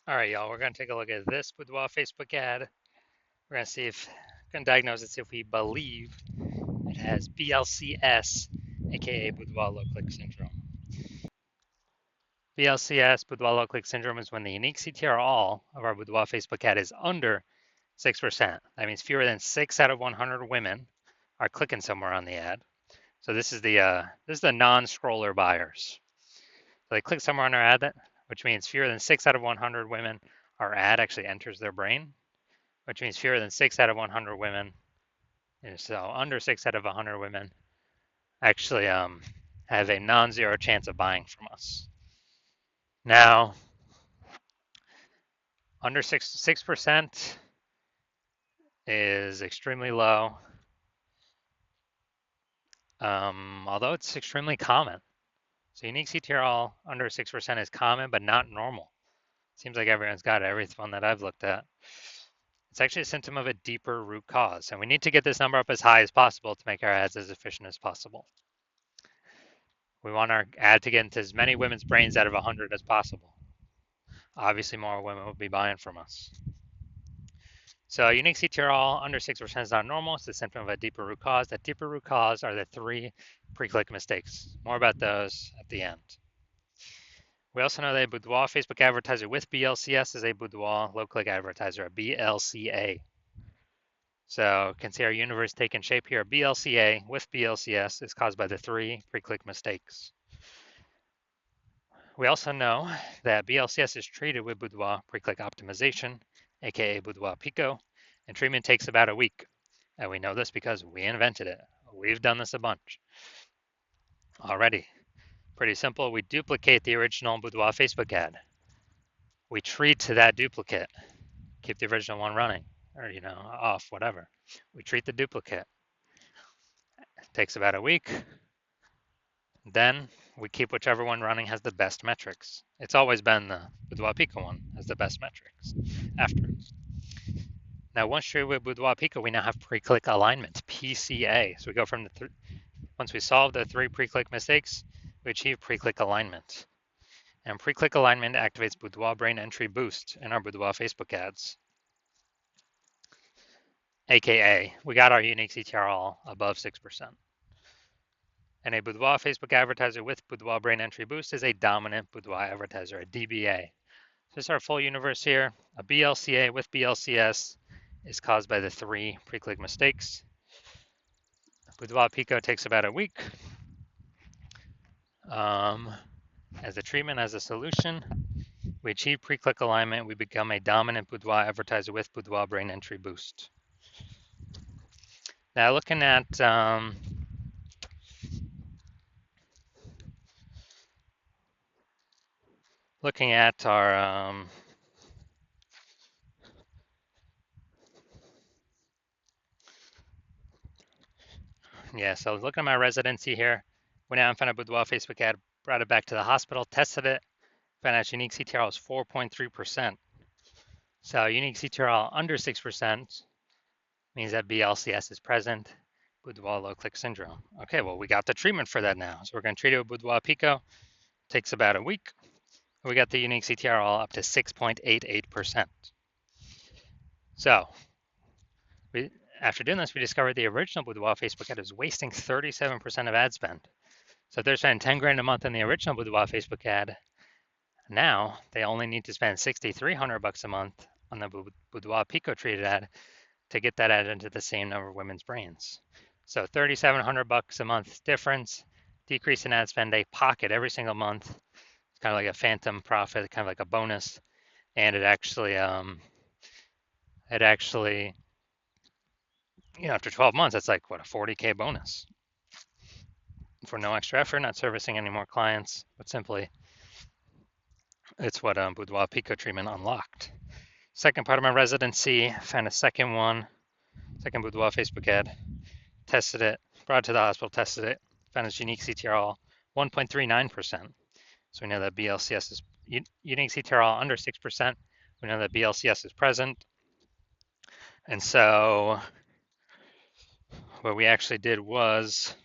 All right, y'all, we're going to take a look at this Boudoir Facebook ad. We're going to see if, going to diagnose it, see if we believe it has BLCS, aka Boudoir low click syndrome. BLCS, Boudoir low click syndrome, is when the unique CTR all of our Boudoir Facebook ad is under 6%. That means fewer than 6 out of 100 women are clicking somewhere on the ad. So this is the non-scroller buyers. So they click somewhere on our ad, which means fewer than 6 out of 100 women, our ad actually enters their brain, which means fewer than 6 out of 100 women, so under 6 out of 100 women actually have a non-zero chance of buying from us. Now, under 6% is extremely low, although it's extremely common. So unique CTRL under 6% is common, but not normal. Seems like everyone's got it, every one that I've looked at. It's actually a symptom of a deeper root cause, and we need to get this number up as high as possible to make our ads as efficient as possible. We want our ad to get into as many women's brains out of 100 as possible. Obviously, more women will be buying from us. So unique CTRL under 6% is not normal. It's a symptom of a deeper root cause. That deeper root cause are the 3 pre-click mistakes. More about those at the end. We also know that a Boudoir Facebook advertiser with BLCS is a Boudoir low-click advertiser, a BLCA. So you can see our universe taking shape here. BLCA with BLCS is caused by the 3 pre-click mistakes. We also know that BLCS is treated with Boudoir pre-click optimization, aka Boudoir Pico, and treatment takes about a week. And we know this because we invented it. We've done this a bunch already. Pretty simple. We duplicate the original Boudoir Facebook ad. We treat to that duplicate. Keep the original one running, or off, whatever. We treat the duplicate. It takes about a week. Then we keep whichever one running has the best metrics. It's always been the Boudoir Pico one has the best metrics after. Now, once treated with Boudoir Pico, we now have pre-click alignment, PCA. So we go from once we solve the 3 pre-click mistakes, we achieve pre-click alignment. And pre-click alignment activates Boudoir brain entry boost in our Boudoir Facebook ads. AKA, we got our unique CTRL above 6%. And a Boudoir Facebook advertiser with Boudoir brain entry boost is a dominant Boudoir advertiser, a DBA. So this is our full universe here. A BLCA with BLCS is caused by the 3 pre-click mistakes. Boudoir Pico takes about a week. As a treatment, as a solution, we achieve pre-click alignment. We become a dominant Boudoir advertiser with Boudoir brain entry boost. Now looking at our so looking at my residency here, went out and found a Boudoir Facebook ad, brought it back to the hospital, tested it, found out unique CTRL is 4.3%. So unique CTRL under 6% means that BLCS is present, Boudoir low click syndrome. Okay, well, we got the treatment for that now. So we're going to treat it with Boudoir Pico. Takes about a week. We got the unique CTRL up to 6.88%. So after doing this, we discovered the original Boudoir Facebook ad was wasting 37% of ad spend. So if they're spending 10 grand a month on the original Boudoir Facebook ad, now they only need to spend $6,300 a month on the Boudoir Pico treated ad to get that ad into the same number of women's brains. So $3,700 a month difference, decrease in ad spend, they pocket every single month. It's kind of like a phantom profit, kind of like a bonus, and it actually after 12 months, that's like what, a 40K bonus for no extra effort, not servicing any more clients, but simply it's what Boudoir Pico treatment unlocked. Second part of my residency, found a second Boudoir Facebook ad, tested it, brought it to the hospital, tested it, found its unique CTRL 1.39%. So we know that BLCS is unique CTRL under 6%. We know that BLCS is present. And so what we actually did was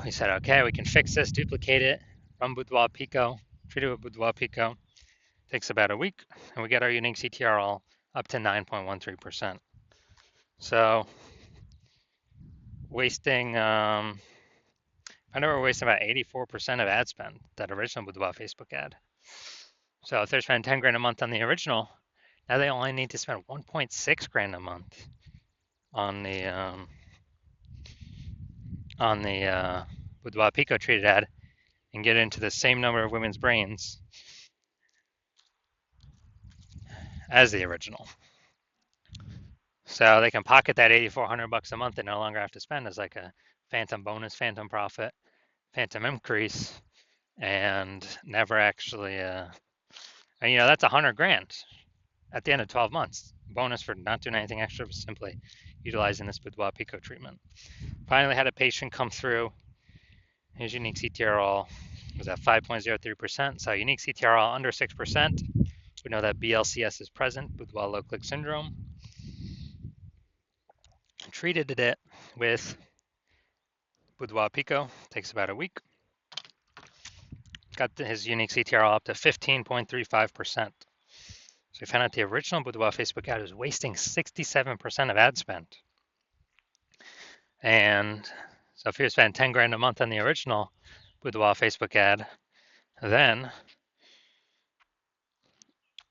we said, okay, we can fix this, duplicate it, from Boudoir Pico, treated with Boudoir Pico. Takes about a week, and we get our unique CTRL up to 9.13%. So wasting, I know we're wasting about 84% of ad spend, that original Boudoir Facebook ad. So if they're spending 10 grand a month on the original, now they only need to spend 1.6 grand a month on the Boudoir Pico treated ad and get into the same number of women's brains as the original. So they can pocket that $8,400 a month and no longer have to spend as like a phantom bonus, phantom profit, phantom increase, and never actually, and that's 100 grand at the end of 12 months. Bonus for not doing anything extra, but simply utilizing this Boudoir Pico treatment. Finally had a patient come through. His unique CTRL was at 5.03%. So unique CTRL under 6%. We know that BLCS is present, Boudoir low click syndrome. Treated it with Boudoir Pico, takes about a week. Got his unique CTRL up to 15.35%. So we found out the original Boudoir Facebook ad was wasting 67% of ad spend. And so if you spend 10 grand a month on the original Boudoir Facebook ad, then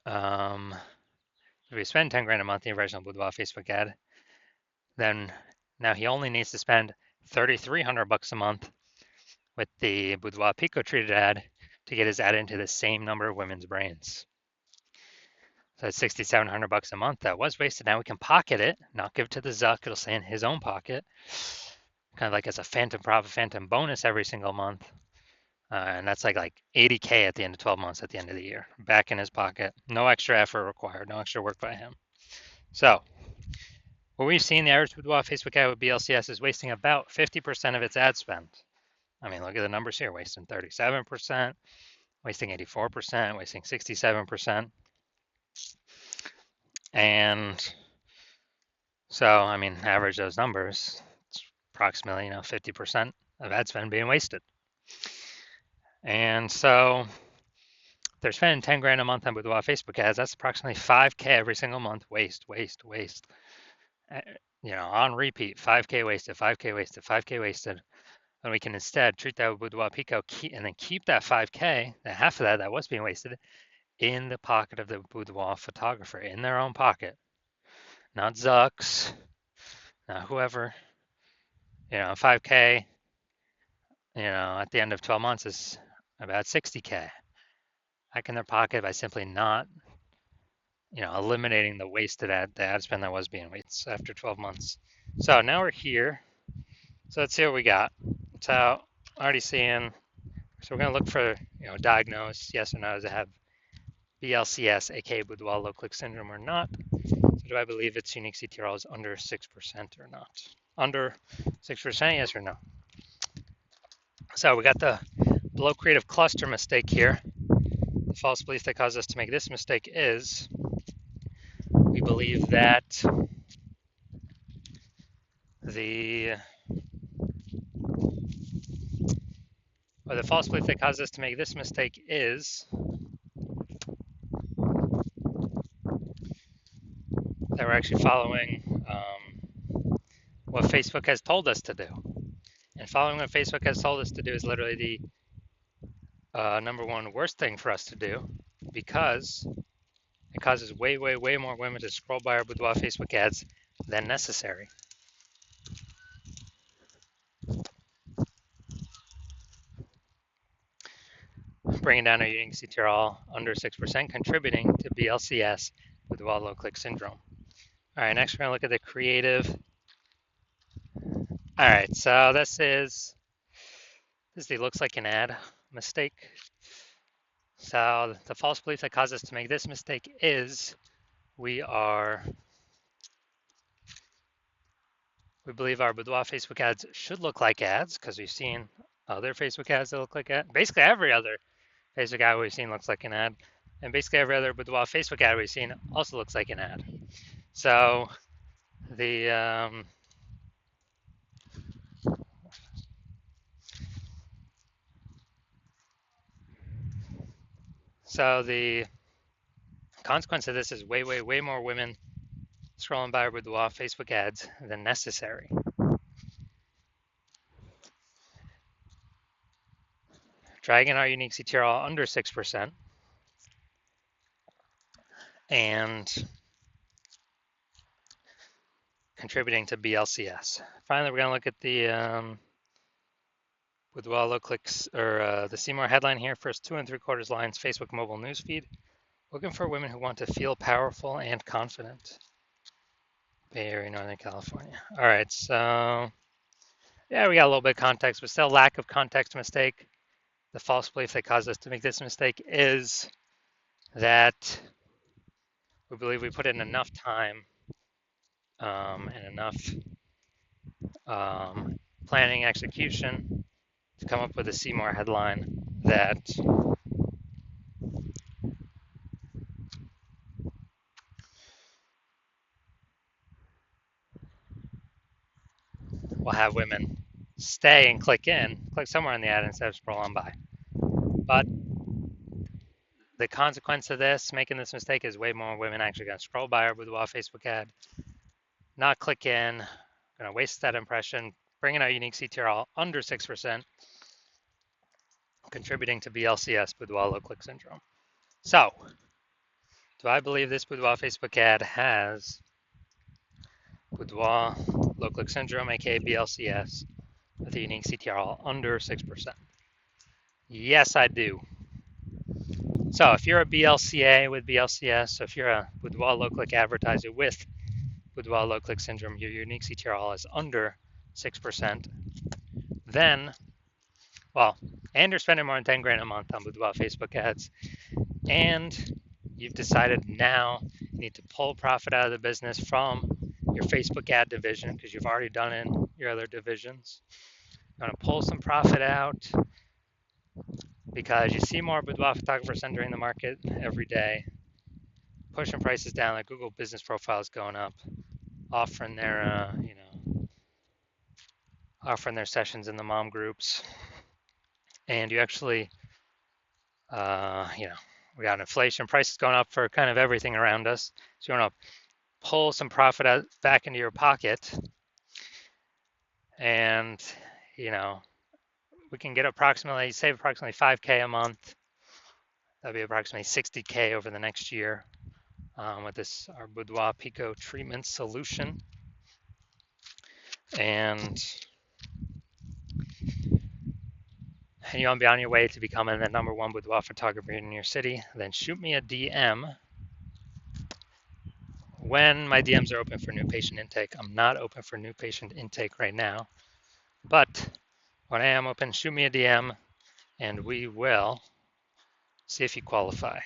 if we spend 10 grand a month on the original Boudoir Facebook ad, then now he only needs to spend $3,300 a month with the Boudoir Pico treated ad to get his ad into the same number of women's brains. So that's $6,700 a month that was wasted. Now we can pocket it, not give it to the Zuck. It'll stay in his own pocket, kind of like as a phantom profit, phantom bonus every single month. And that's like 80K at the end of 12 months at the end of the year, back in his pocket. No extra effort required, no extra work by him. So what we've seen, the average Boudoir Facebook ad with BLCS is wasting about 50% of its ad spend. I mean, look at the numbers here, wasting 37%, wasting 84%, wasting 67%. And so, I mean, average those numbers, it's approximately, 50% of ad spend being wasted. And so they're spending 10 grand a month on Boudoir Facebook ads. That's approximately 5K every single month. Waste. On repeat, 5K wasted, 5K wasted, 5K wasted. And we can instead treat that with Boudoir Pico and then keep that 5K, that half of that was being wasted, in the pocket of the Boudoir photographer, in their own pocket. Not Zuck's, not whoever. 5K, at the end of 12 months is about 60K. Back in their pocket by simply not, eliminating the wasted ad spend that was being wasted after 12 months. So now we're here. So let's see what we got. So already seeing, so we're going to look for, diagnose, yes or no, does it have BLCS, aka Boudoir low click syndrome or not? So do I believe its unique CTRL is under 6% or not? Under 6%, yes or no? So we got the below creative cluster mistake here. The false belief that caused us to make this mistake is we believe that the false belief that caused us to make this mistake is that we're actually following what Facebook has told us to do. And following what Facebook has told us to do is literally the number one worst thing for us to do, because it causes way more women to scroll by our Boudoir Facebook ads than necessary. Bringing down our unique CTRL under 6%, contributing to BLCS Boudoir low click syndrome. All right, next we're going to look at the creative. All right, so this is the looks like an ad mistake. So the false belief that caused us to make this mistake is we believe our Boudoir Facebook ads should look like ads because we've seen other Facebook ads that look like ads. Basically every other Facebook ad we've seen looks like an ad. And basically every other Boudoir Facebook ad we've seen also looks like an ad. So the So the consequence of this is way more women scrolling by our Boudoir Facebook ads than necessary. Dragging our unique CTRL under 6% and contributing to BLCS. Finally, we're going to look at the Boudoir low clicks, or the Seymour headline here. First 2 3/4 lines, Facebook mobile newsfeed. Looking for women who want to feel powerful and confident. Bay Area, Northern California. All right, so yeah, we got a little bit of context, but still lack of context mistake. The false belief that caused us to make this mistake is that we believe we put in enough time and enough planning execution to come up with a Seymour headline that will have women stay and click somewhere in the ad instead of scroll on by. But the consequence of this, making this mistake, is way more women actually going to scroll by our Boudoir Facebook ad, not click in, going to waste that impression, bringing our unique CTRL under 6%, contributing to BLCS, Boudoir low click syndrome. So, do I believe this Boudoir Facebook ad has Boudoir low click syndrome, aka BLCS, with a unique CTRL under 6%? Yes, I do. So if you're a BLCA with BLCS, so if you're a Boudoir low click advertiser with Boudoir low click syndrome, your unique CTRL is under 6%, then, well, and you're spending more than 10 grand a month on Boudoir Facebook ads, and you've decided now you need to pull profit out of the business from your Facebook ad division because you've already done it in your other divisions. You want to pull some profit out because you see more boudoir photographers entering the market every day, pushing prices down, like Google business profiles going up, offering their, offering their sessions in the mom groups, and you actually, we got inflation, prices going up for kind of everything around us. So you want to pull some profit out, back into your pocket, and we can get save approximately 5K a month. That'd be approximately 60K over the next year with our Boudoir Pico treatment solution. And you want to be on your way to becoming the #1 boudoir photographer in your city, then shoot me a DM when my DMs are open for new patient intake. I'm not open for new patient intake right now, but when I am open, shoot me a DM and we will see if you qualify.